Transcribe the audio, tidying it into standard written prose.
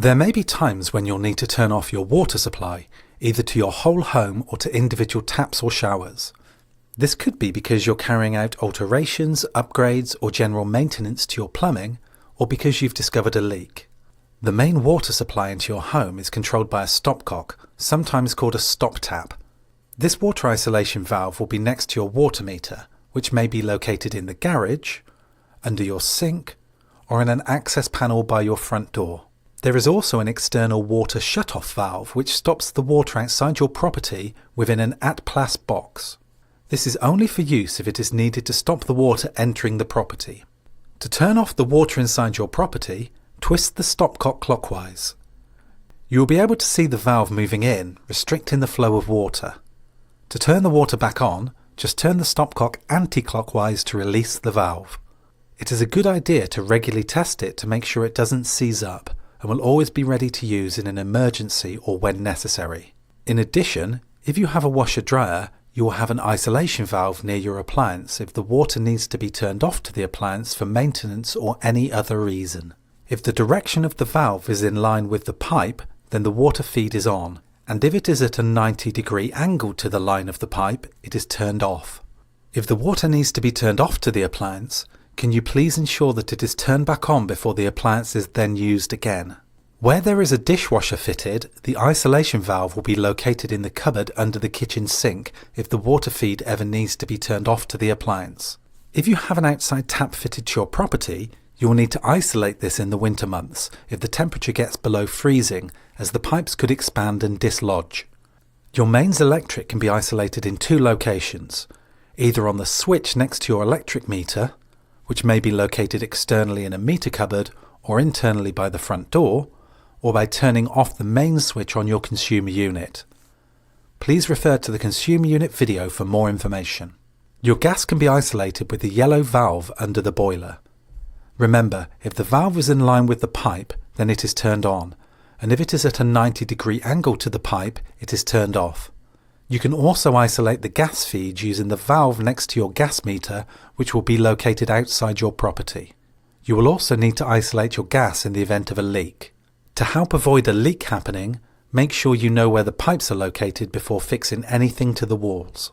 There may be times when you'll need to turn off your water supply, either to your whole home or to individual taps or showers. This could be because you're carrying out alterations, upgrades, or general maintenance to your plumbing, or because you've discovered a leak. The main water supply into your home is controlled by a stopcock, sometimes called a stop tap. This water isolation valve will be next to your water meter, which may be located in the garage, under your sink, or in an access panel by your front door. There is also an external water shut-off valve which stops the water outside your property within an appliance box. This is only for use if it is needed to stop the water entering the property. To turn off the water inside your property, twist the stopcock clockwise. You will be able to see the valve moving in, restricting the flow of water. To turn the water back on, just turn the stopcock anti-clockwise to release the valve. It is a good idea to regularly test it to make sure it doesn't seize up, and will always be ready to use in an emergency or when necessary. In addition, if you have a washer-dryer, you will have an isolation valve near your appliance if the water needs to be turned off to the appliance for maintenance or any other reason. If the direction of the valve is in line with the pipe, then the water feed is on, and if it is at a 90-degree angle to the line of the pipe, it is turned off. If the water needs to be turned off to the appliance, can you please ensure that it is turned back on before the appliance is then used again? Where there is a dishwasher fitted, the isolation valve will be located in the cupboard under the kitchen sink if the water feed ever needs to be turned off to the appliance. If you have an outside tap fitted to your property, you will need to isolate this in the winter months if the temperature gets below freezing, as the pipes could expand and dislodge. Your mains electric can be isolated in two locations, either on the switch next to your electric meter, which may be located externally in a meter cupboard or internally by the front door, or by turning off the main switch on your consumer unit. Please refer to the consumer unit video for more information. Your gas can be isolated with the yellow valve under the boiler. Remember, if the valve is in line with the pipe, then it is turned on, and if it is at a 90-degree angle to the pipe, it is turned off. You can also isolate the gas feed using the valve next to your gas meter, which will be located outside your property. You will also need to isolate your gas in the event of a leak. To help avoid a leak happening, make sure you know where the pipes are located before fixing anything to the walls.